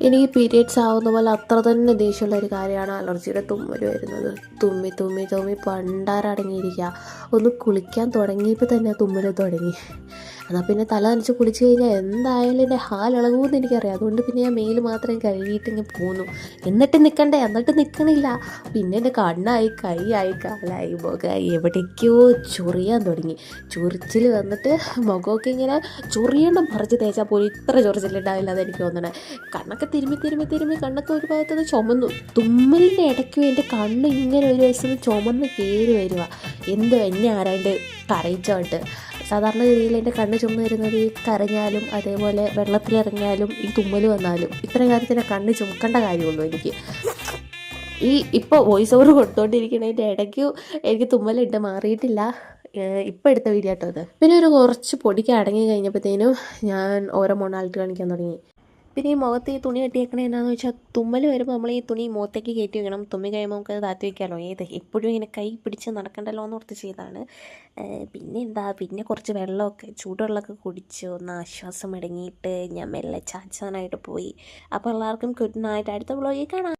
എനിക്ക് പീരിയഡ്സ് ആവുന്ന പോലെ അത്ര തന്നെ ദേഷ്യമുള്ള ഒരു കാര്യമാണ് അലർജിയുടെ തുമ്മൽ വരുന്നത്. തുമ്മി തുമ്മി തുമ്മി പണ്ടാരടങ്ങിയിരിക്കുക. ഒന്ന് കുളിക്കാൻ തുടങ്ങിയപ്പോൾ തന്നെ തുമ്മൽ തുടങ്ങി. എന്നാൽ പിന്നെ തല നനച്ച് കുളിച്ച് കഴിഞ്ഞാൽ എന്തായാലും എൻ്റെ ഹാലിളകുമെന്ന് എനിക്കറിയാം. അതുകൊണ്ട് പിന്നെ ഞാൻ മേല് മാത്രം കഴുകിയിട്ട് ഇങ്ങനെ പോന്നു. എന്നിട്ട് നിൽക്കണില്ല. പിന്നെ എൻ്റെ കണ്ണായി, കൈയായി, കാലായി, മുഖമായി, എവിടേക്കോ ചൊറിയാൻ തുടങ്ങി. ചൊറിച്ചിൽ വന്നിട്ട് മുഖമൊക്കെ ഇങ്ങനെ ചൊറിയേണ്ട മറിച്ച് തേച്ചാൽ പോലും ഇത്ര ചൊറിച്ചിലുണ്ടാവില്ല അതെനിക്ക് തോന്നണേ. കണ്ണൊക്കെ തിരുമ്മി കണ്ണൊക്കെ ഒരു ഭാഗത്തുനിന്ന് ചുമന്നു. തുമ്മലിൻ്റെ ഇടയ്ക്കും എൻ്റെ കണ്ണ് ഇങ്ങനെ ഒരു വയസ്സിൽ ചുമന്ന് കയറി വരിക. എന്തോ എന്നെ ആരാണ്ട് കരയിച്ചോട്ട്. സാധാരണ രീതിയിൽ എൻ്റെ കണ്ണ് ചുമന്ന് വരുന്നത് ഈ കരഞ്ഞാലും അതേപോലെ വെള്ളത്തിലിറങ്ങിയാലും ഈ തുമ്മൽ വന്നാലും. ഇത്രയും കാര്യത്തിന് കണ്ണ് ചുമക്കേണ്ട കാര്യമുള്ളൂ എനിക്ക്. ഇപ്പോൾ വോയിസ് ഓവർ കൊടുത്തോണ്ടിരിക്കണതിൻ്റെ ഇടയ്ക്ക് എനിക്ക് തുമ്മലുണ്ട്, മാറിയിട്ടില്ല. ഇപ്പം എടുത്ത വീഡിയോ കേട്ടോ അത്. പിന്നെ കുറച്ച് പൊടിക്ക് അടങ്ങി കഴിഞ്ഞപ്പോഴത്തേനും ഞാൻ ഓരോ മൊണാലിറ്റി കാണിക്കാൻ തുടങ്ങി. പിന്നെ ഈ മുഖത്ത് ഈ തുണി കെട്ടിയേക്കണേ എന്താണെന്ന് വെച്ചാൽ തുമ്മൽ വരുമ്പോൾ നമ്മൾ ഈ തുണി മുഖത്തേക്ക് കയറ്റി വെക്കണം. തുമ്മി കഴിയുമ്പോൾ നമുക്ക് അത് താത്തി വയ്ക്കാമല്ലോ. എപ്പോഴും ഇങ്ങനെ കൈ പിടിച്ച് നടക്കണ്ടല്ലോ എന്ന് ഓർത്ത് ചെയ്താണ്. പിന്നെ കുറച്ച് വെള്ളമൊക്കെ ചൂടുവെള്ളമൊക്കെ കുടിച്ച് ഒന്ന് ആശ്വാസം അടങ്ങിയിട്ട് ഞാൻ മെല്ലെ ചാച്ചാനായിട്ട് പോയി. അപ്പോൾ എല്ലാവർക്കും ഗുഡ് നൈറ്റ്. അടുത്ത വ്ളോഗിൽ കാണാം.